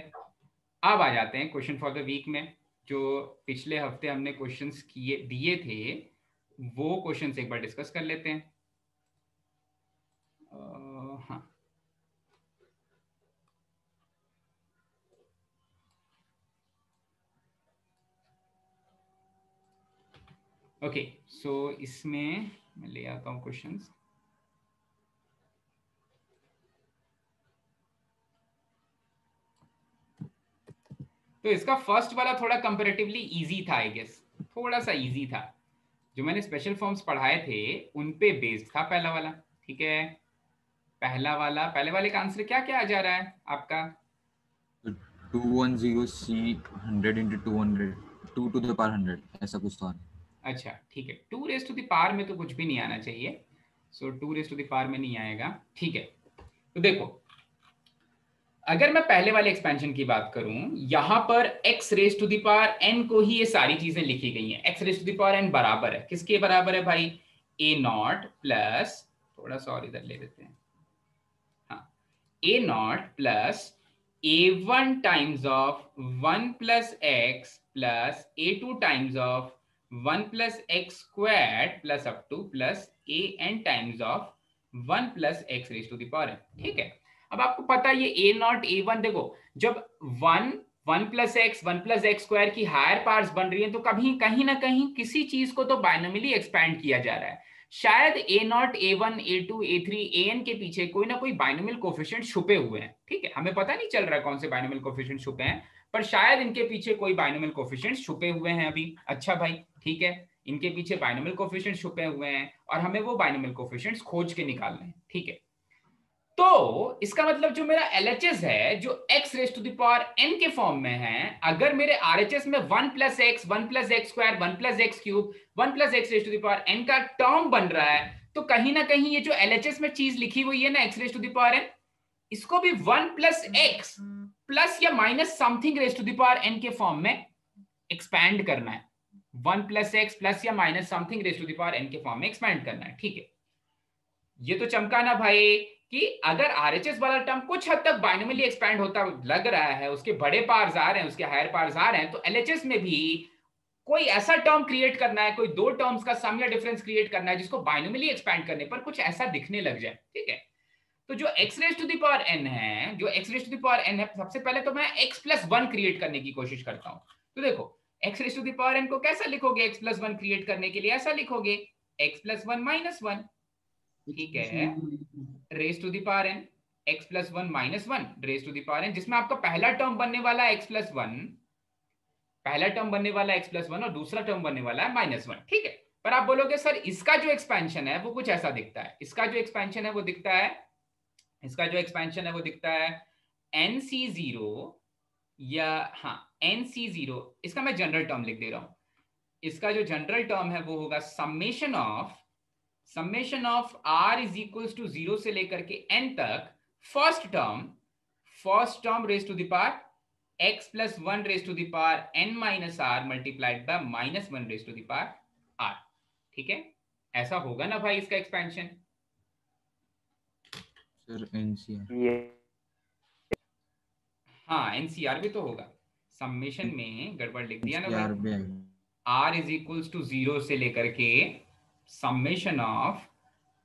अब आ जाते हैं क्वेश्चन फॉर द वीक में। जो पिछले हफ्ते हमने क्वेश्चंस दिए थे वो क्वेश्चंस एक बार डिस्कस कर लेते हैं। हाँ, ओके, सो इसमें मैं ले आता हूं क्वेश्चंस। तो इसका फर्स्ट वाला थोड़ा कंपैरेटिवली इजी था, आई गेस थोड़ा सा इजी था। जो मैंने स्पेशल फॉर्म्स पढ़ाए थे उन पे बेस्ड था पहला वाला। ठीक है, पहले वाले का आंसर क्या क्या आ जा रहा है आपका? 210c 100 into 200 2 to the power 100 ऐसा कुछ तो। अच्छा ठीक है, 2 रेज टू द पावर में तो कुछ भी नहीं आना चाहिए, सो 2 रेज टू द पावर में नहीं आएगा। ठीक है, तो देखो अगर मैं पहले वाले एक्सपेंशन की बात करूं, यहां पर x raise to the power n को ही ये सारी चीजें लिखी गई हैं। x raise to the power n बराबर है किसके बराबर है भाई? a0 प्लस, थोड़ा सा और इधर ले लेते हैं, हाँ, a0 plus a1 times of 1 plus x plus a2 times of 1 plus x square plus up to plus an times of 1 plus x raise to the power n। ठीक है, अब आपको पता है ये a0 a1, देखो जब 1 plus x 1 plus x square की हायर पार्ट्स बन रही है तो कभी कहीं ना कहीं किसी चीज को तो बायनोमियली एक्सपैंड किया जा रहा है, शायद A0, A1, A2, A3, AN के पीछे कोई ना कोई बाइनोमियल कोफिशिएंट छुपे हुए हैं। ठीक है, हमें पता नहीं चल रहा कौन से बाइनोमियल कोफिशिएंट छुपे हैं, पर शायद इनके पीछे कोई बाइनोमियल कोफिशिएंट छुपे हुए हैं अभी। अच्छा भाई, ठीक है, इनके पीछे बाइनोमियल कोफिशिएंट छुपे हुए हैं और हमें वो बाइनोमियल कोफिशिएंट्स खोज के निकालने हैं। ठीक है, तो इसका मतलब जो मेरा LHS है जो x raise to the power n के फॉर्म में है, अगर मेरे RHS में 1 + x, 1 + x square, 1 + x cube, 1 + x raise to the power n का टर्म बन रहा है, तो कहीं ना कहीं ये जो LHS में चीज लिखी हुई है ना x raise to the power n, इसको भी 1 + x प्लस या minus something raise to the power n के फॉर्म में एक्सपैंड करना है। 1 + x प्लस या minus something raise to the power n के फॉर्म में एक्सपैंड करना है। ठीक है, ये तो चमका ना भाई कि अगर RHS वाला टर्म कुछ हद तक बाइनोमियली एक्सपैंड होता लग रहा है, उसके बड़े पार्ट्स आ रहे हैं, उसके हायर पार्ट्स आ रहे हैं, तो LHS में भी कोई ऐसा टर्म क्रिएट करना है, कोई दो टर्म्स का सम या डिफरेंस क्रिएट करना है जिसको बाइनोमियली एक्सपैंड करने पर कुछ ऐसा दिखने लग जाए। ठीक है, तो जो x raise to the power n है, जो x raise to the power n है, सबसे पहले तो मैं x + 1 क्रिएट करने की कोशिश करता हूं। तो देखो x raise to the power n को कैसा लिखोगे? x + 1 क्रिएट करने के लिए ऐसा लिखोगे x + 1 - 1। ठीक है, raise to the power n, x + 1 - 1 raise to the power n, जिसमें आपका पहला टर्म बनने वाला है x + 1, पहला टर्म बनने वाला है x + 1 और दूसरा टर्म बनने वाला है -1। ठीक है, पर आप बोलोगे सर इसका जो एक्सपेंशन है वो कुछ ऐसा दिखता है, इसका जो एक्सपेंशन है वो दिखता है, इसका जो एक्सपेंशन है वो दिखता है NC0 या हाँ NC0, इसका मैं जनरल टर्म लिख दे रहा हूं। इसका जो जनरल टर्म है वो होगा समेशन ऑफ r = 0 से लेकर के n तक first term raise to the power x + 1 raise to the power n - r multiplied by -1 raise to the power r। ठीक है, ऐसा होगा ना भाई इसका एक्सपेंशन? सर NCR, ये हाँ NCR भी तो होगा, समेशन में गड़बड़ लिख दिया ना भाई। NCR भी आएगा। r = 0 से लेकर के समेशन ऑफ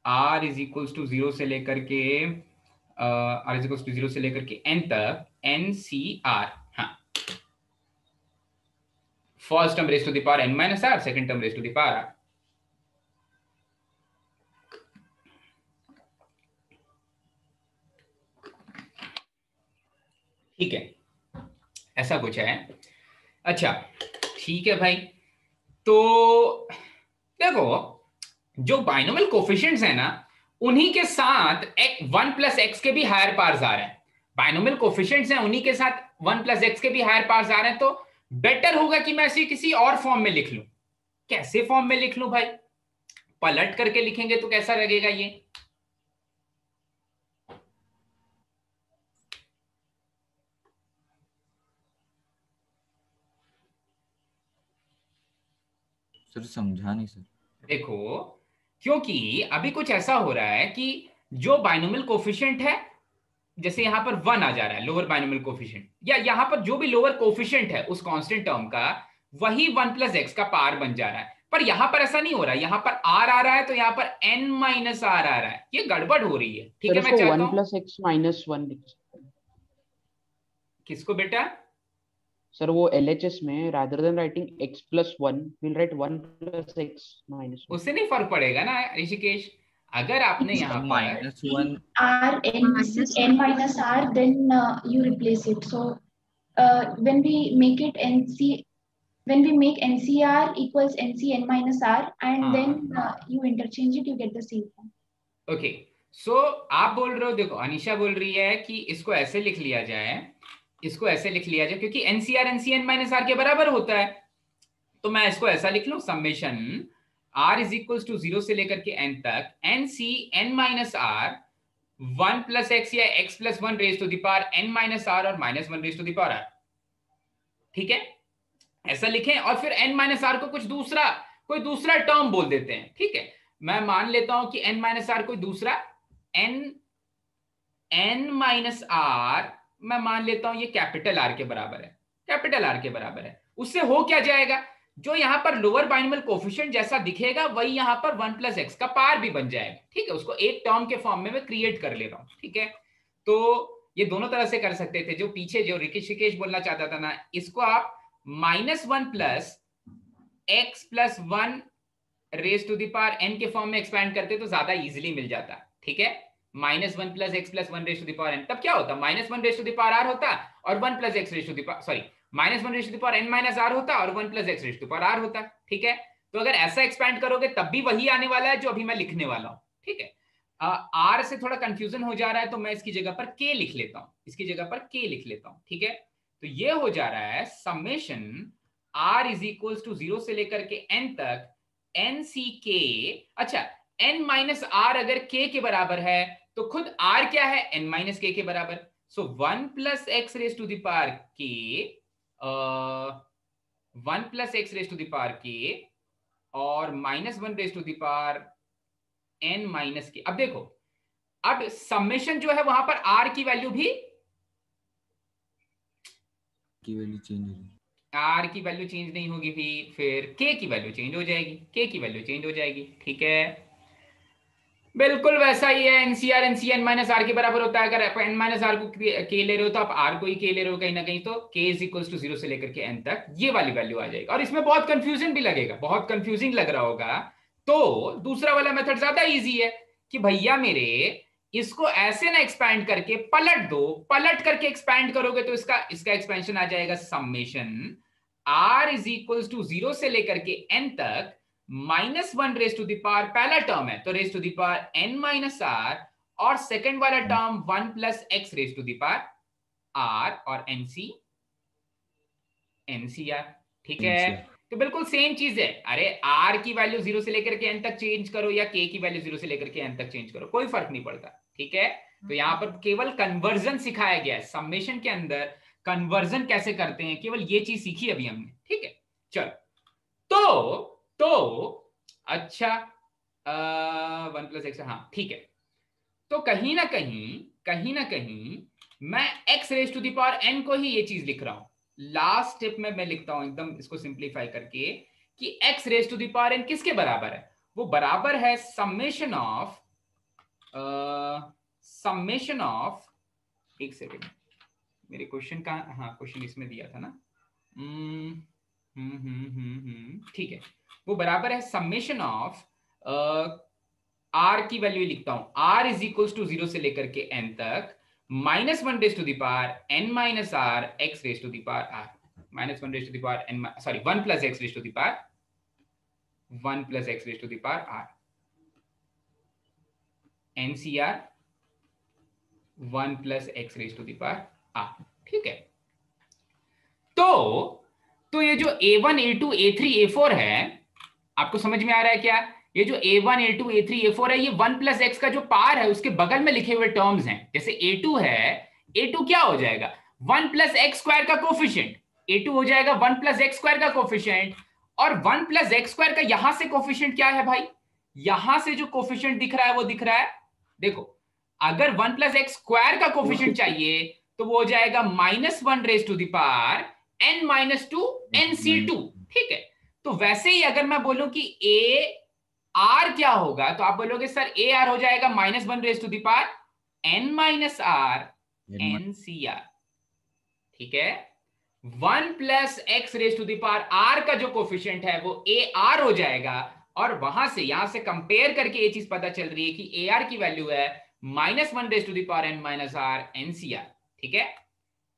r = 0 से लेकर के r = 0 से लेकर के n तक NCR। हाँ, first term raise to the power n - r, second term raise to the power r। ठीक है, ऐसा कुछ है। अच्छा ठीक है भाई, तो देखो जो बाइनोमियल कोफिशिएंट्स है ना, उन्हीं के साथ 1 + x के भी हायर पार्ट्स आ रहे हैं। बाइनोमियल कोफिशिएंट्स हैं, उन्हीं के साथ 1 + x के भी हायर पार्ट्स आ रहे हैं, तो बेटर होगा कि मैं इसे किसी और फॉर्म में लिख लूं। कैसे फॉर्म में लिख लूं भाई? पलट करके लिखेंगे तो कैसा लगेगा ये? सर समझा नहीं सर। देखो, क्योंकि अभी कुछ ऐसा हो रहा है कि जो बाइनोमियल कोफिशिएंट है, जैसे यहां पर 1 आ जा रहा है लोअर बाइनोमियल कोफिशिएंट, या यहां पर जो भी लोअर कोफिशिएंट है उस कांस्टेंट टर्म का, वही 1 + x का पार बन जा रहा है। पर यहां पर ऐसा नहीं हो रहा है, यहां पर r आ रहा है तो यहां पर n - r आ रहा है, ये गड़बड़ हो रही है। ठीक है, मैं चाहता हूं 1 + x - 1 लिख सकते हैं। किसको बेटा? सर वो LHS में rather than writing x + 1 we'll write 1 + x - 1। उससे नहीं फर्क पड़ेगा ना ऋषिकेश, अगर आपने यहाँ पर -1 R n - r, then you replace it. So when we make NCR equals NC n - r, and then you interchange it, you get the same form. Okay, so आप बोल रहे हो, देखो अनीशा बोल रही है कि इसको ऐसे लिख लिया जाए, इसको ऐसे लिख लिया जाए, क्योंकि NCR NC n - r के बराबर होता है। तो मैं इसको ऐसा लिख लूं, समेशन r = 0 से लेकर के n तक NC n - r 1 + x या x + 1 raise to the power n - r और -1 raise to the power r। ठीक है, ऐसा लिखें और फिर n - r को कोई दूसरा टर्म बोल देते हैं। ठीक है, मैं मान लेता हूं कि n - r कोई दूसरा n - r, मैं मान लेता हूं ये कैपिटल R के बराबर है, कैपिटल R के बराबर है। उससे हो क्या जाएगा, जो यहां पर लोअर बाइनोमियल कोफिशिएंट जैसा दिखेगा वही यहां पर 1 + x का पार भी बन जाएगा। ठीक है, उसको एक टर्म के फॉर्म में मैं क्रिएट कर ले रहा हूं। ठीक है, तो ये दोनों तरह से कर सकते थे। जो पीछे जो ऋषिकेश बोलना चाहता था ना, इसको आप -1 + x + 1 raise to the power n के फॉर्म में एक्सपैंड करते तो ज्यादा इजीली मिल जाता, ठीक है। -1 + x + 1 raise to the power n, तब क्या होता, -1 raise to the power r होता और 1 + x raise to the power, sorry, -1 raise to the power n - r होता और 1 + x raise to the power r होता, ठीक है। तो अगर ऐसा एक्सपैंड करोगे तब भी वही आने वाला है जो अभी मैं लिखने वाला हूं, ठीक है। r से थोड़ा कंफ्यूजन हो जा रहा है तो मैं इसकी जगह पर k लिख लेता हूं, इसकी जगह पर k लिख लेता हूं, ठीक है। तो ये हो जा रहा है समेशन r = 0 से लेकर के n तक nck, अच्छा n - r अगर k के बराबर है तो खुद r क्या है, n - k के बराबर। So 1 + x raise to the power k, 1 + x raise to the power k और -1 raise to the power n - k। अब देखो, अब समेशन जो है वहां पर r की वैल्यू भी चेंज हो जाएगी, r की वैल्यू चेंज नहीं होगी भी, फिर k की वैल्यू चेंज हो जाएगी, k की वैल्यू चेंज हो जाएगी, ठीक है। बिल्कुल वैसा ही है, एनसीआर एन माइनस आर के बराबर होता है। अगर n माइनस आर को k ले रहे हो तो आप r को ही k ले रहे हो कहीं ना कहीं, तो k = 0 से लेकर के n तक ये वाली वैल्यू आ जाएगी। और इसमें बहुत कंफ्यूजन भी लगेगा, बहुत कंफ्यूजिंग लग रहा होगा, तो दूसरा वाला मेथड ज्यादा इजी है कि भैया मेरे इसको ऐसे ना एक्सपैंड करके पलट दो, पलट करके एक्सपैंड करोगे तो इसका एक्सपेंशन आ जाएगा समेशन r = 0 से लेकर के n तक -1 रेस टू द पावर, पहला टर्म है तो raise to the power n - r, और सेकंड वाला term 1 + x raise to the power r और ncr, ठीक है। तो बिल्कुल सेम चीज है, अरे r की वैल्यू 0 से लेकर के n तक चेंज करो या k की वैल्यू 0 से लेकर के n तक चेंज करो, कोई फर्क नहीं पड़ता, ठीक है। तो यहां पर केवल कन्वर्जन सिखाया गया है, समेशन के अंदर कन्वर्जन कैसे करते हैं, केवल ये चीज सीखी अभी हमने, ठीक है। चलो तो अच्छा 1 + x, हाँ ठीक है। तो कहीं ना कहीं मैं x raise to the power n को ही ये चीज लिख रहा हूं। लास्ट स्टेप में मैं लिखता हूं एकदम इसको सिंप्लीफाई करके कि x raise to the power n किसके बराबर है, वो बराबर है समेशन ऑफ, एक सेकेंड, मेरे क्वेश्चन का, हाँ क्वेश्चन इसमें दिया था ना, ठीक है, वो बराबर है समेशन ऑफ r की वैल्यू लिखता हूं, r = 0 से लेकर के n तक -1 raise to the power n - r x raise to the power r, -1 raise to the power n, sorry 1 + x raise to the power, 1 + x raise to the power r, ncr 1 + x raise to the power r, ठीक है। तो ये जो a1 a2 a3 a4 है, आपको समझ में आ रहा है क्या? ये जो a1 a2 a3 a4 है, ये 1 + x का जो पार है उसके बगल में लिखे हुए टर्म्स हैं। जैसे a2 है, a2 क्या हो जाएगा, 1 + x² का कोफिशिएंट, a2 हो जाएगा 1 + x² का कोफिशिएंट, और 1 + x² का यहां से कोफिशिएंट क्या है भाई, यहां से जो कोफिशिएंट दिख रहा है वो दिख रहा है, देखो अगर 1 + x² का कोफिशिएंट चाहिए तो वो हो जाएगा -1 raise to the power n - 2 nc2, ठीक है। तो वैसे ही अगर मैं बोलूं कि a r क्या होगा, तो आप बोलोगे सर a r हो जाएगा -1 raise to the power n - r ncr, ठीक है। 1 + x raise to the power r का जो कोफिशिएंट है वो a r हो जाएगा, और वहां से यहां से कंपेयर करके ये चीज पता चल रही है कि a r की वैल्यू है -1 raise to the power n - r ncr, ठीक है।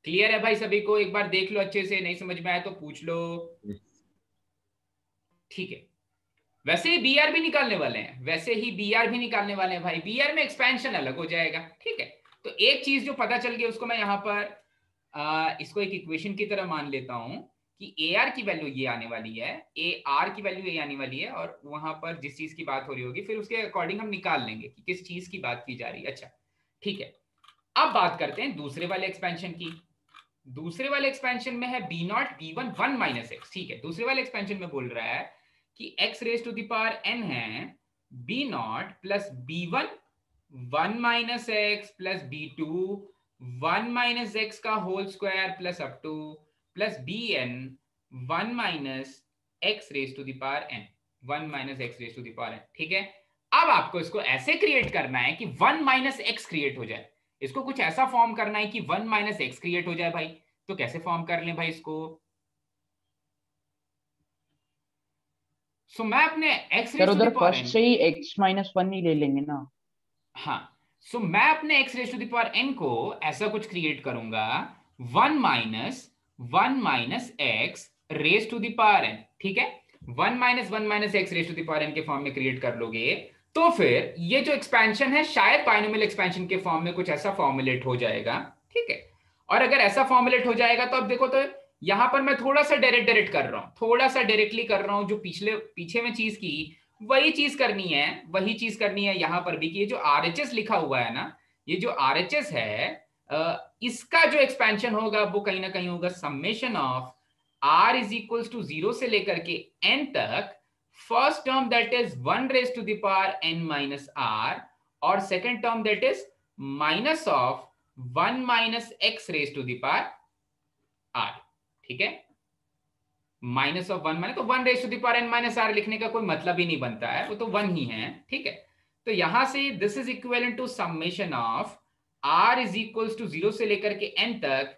क्लियर है भाई सभी को? एक बार देख लो अच्छे से, नहीं समझ में आया तो पूछ लो, ठीक है। वैसे ही बी आर भी निकालने वाले हैं, वैसे ही बी आर भी निकालने वाले हैं भाई, बी आर में एक्सपेंशन अलग हो जाएगा, ठीक है। तो एक चीज जो पता चल गई उसको मैं यहाँ पर इसको एक इक्वेशन की तरह मान लेता हूं कि ए आर की वैल्यू ये आने वाली है, ए आर की वैल्यू ये आने वाली है, और वहां पर जिस चीज की बात हो रही होगी फिर उसके अकॉर्डिंग हम निकाल लेंगे कि किस चीज की बात की जा रही है। अच्छा ठीक है, अब बात करते हैं दूसरे वाले एक्सपेंशन की। दूसरे वाले एक्सपेंशन में है b0 b1 1 - x, ठीक है। दूसरे वाले एक्सपेंशन में बोल रहा है कि x raise to the power n है b0 + b1 1 - x + b2 1 - x का whole square plus up to plus bn 1 - x raise to the power n, 1 - x raise to the power n, ठीक है। अब आपको इसको ऐसे क्रिएट करना है कि 1 - x क्रिएट हो जाए, इसको कुछ ऐसा फॉर्म करना है कि 1 - x क्रिएट हो जाए भाई। तो कैसे फॉर्म कर लें भाई इसको? सो मैं अपने x सर रेज टू उधर द पावर फर्स्ट n, से ही x-1 ही ले लेंगे ना। हाँ, सो मैं अपने x raise to the power n को ऐसा कुछ क्रिएट करूंगा 1 minus x raise to the power n, ठीक है, 1 minus x raise to the power n के फॉर्म में क्रिएट कर लोगे तो फिर ये जो एक्सपेंशन है शायद बाइनोमियल एक्सपेंशन के फॉर्म में कुछ ऐसा फॉर्मुलेट हो जाएगा, ठीक है। और अगर ऐसा फॉर्मुलेट हो जाएगा तो अब देखो, तो यहां पर मैं थोड़ा सा डायरेक्ट कर रहा हूं, थोड़ा सा डायरेक्टली कर रहा हूं, जो पीछे में चीज की वही चीज करनी है यहां पर भी, कि ये जो RHS लिखा हुआ है ना, ये जो RHS है इसका जो एक्सपेंशन होगा वो कहीं ना कहीं होगा summation of r is equals to 0 से लेकर के n तक, first term that is 1 raise to the power n minus r, और second term that is minus of 1 minus x raise to the power r, ठीक है, माइनस ऑफ 1 माइनस, तो 1 raise to the power n minus r लिखने का कोई मतलब ही नहीं बनता है, वो तो 1 ही है, ठीक है। तो यहां से this is equivalent to summation of r is equals to 0 से लेकर के n तक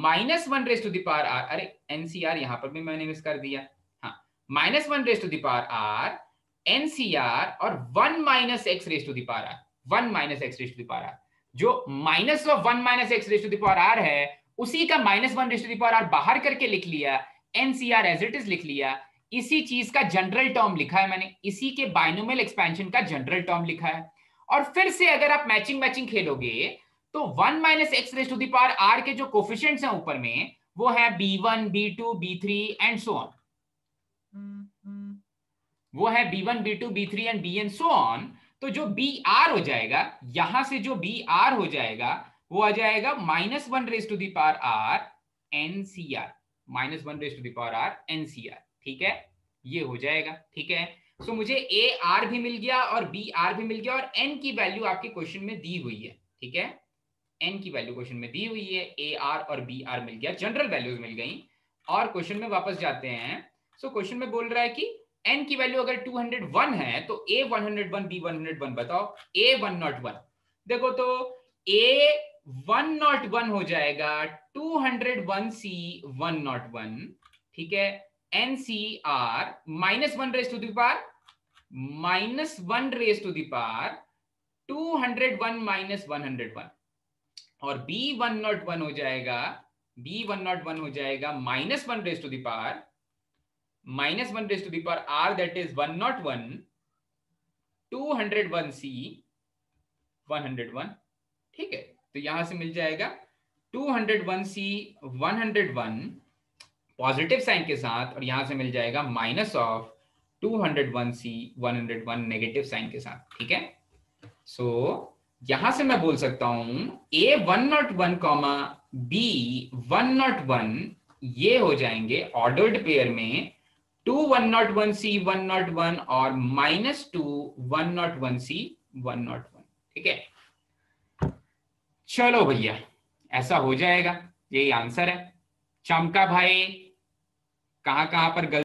minus 1 raise to the power r, अरे NCR यहां पर भी मैंने मिस कर दिया, हाँ, minus 1 raise to the power r NCR और 1 minus x raise to the power r, 1 minus x raise to the power r, जो minus of 1 minus x raise to the power r है उसी का minus 1 raise to the power r बाहर करके लिख लिया, NCR एज इट इज लिख लिया, इसी चीज का जनरल टर्म लिखा है मैंने, इसी के बाइनोमियल एक्सपेंशन का जनरल टर्म लिखा है। और फिर से अगर आप मैचिंग खेलोगे तो 1 minus x raise to the power r के जो कोफिशिएंट्स हैं ऊपर में वो है b1 b2 b3 and so on, वो है b1 b2 b3 and bn so on. तो जो br हो जाएगा, यहां से जो br हो जाएगा वो आ जाएगा minus 1 raise to the power r NCR, minus 1 raise to the power r NCR, ठीक है, ये हो जाएगा, ठीक है। सो मुझे AR भी मिल गया और BR भी मिल गया और n की वैल्यू आपके क्वेश्चन में दी हुई है, ठीक है, n की वैल्यू क्वेश्चन में दी हुई है, AR और BR मिल गया, जनरल वैल्यूज मिल गई। और क्वेश्चन में वापस जाते हैं। सो क्वेश्चन में बोल रहा है कि n की वैल्यू अगर 201 है तो A101 B101 बताओ, A101, देखो तो A101 हो जाएगा 201C101, ठीक है, NCR minus 1 raise to the power minus 1 raise to the power 201 minus 101, और B101 हो जाएगा, B101 हो जाएगा minus 1 raise to the power minus 1 raise to the power R that is 101 201C 101, ठीक है। तो यहां से मिल जाएगा 201C 101 पॉजिटिव साइन के साथ, और यहां से मिल जाएगा minus of 201C 101 negative sign के साथ, ठीक है। सो यहां से मैं बोल सकता हूं A101 B101 ये हो जाएंगे ऑर्डर्ड पेयर में 2 101C 101 और माइनस 2 101C 101, ठीक है। चलो भैया ऐसा हो जाएगा, यही आंसर है। चमका भाई कहां पर गलती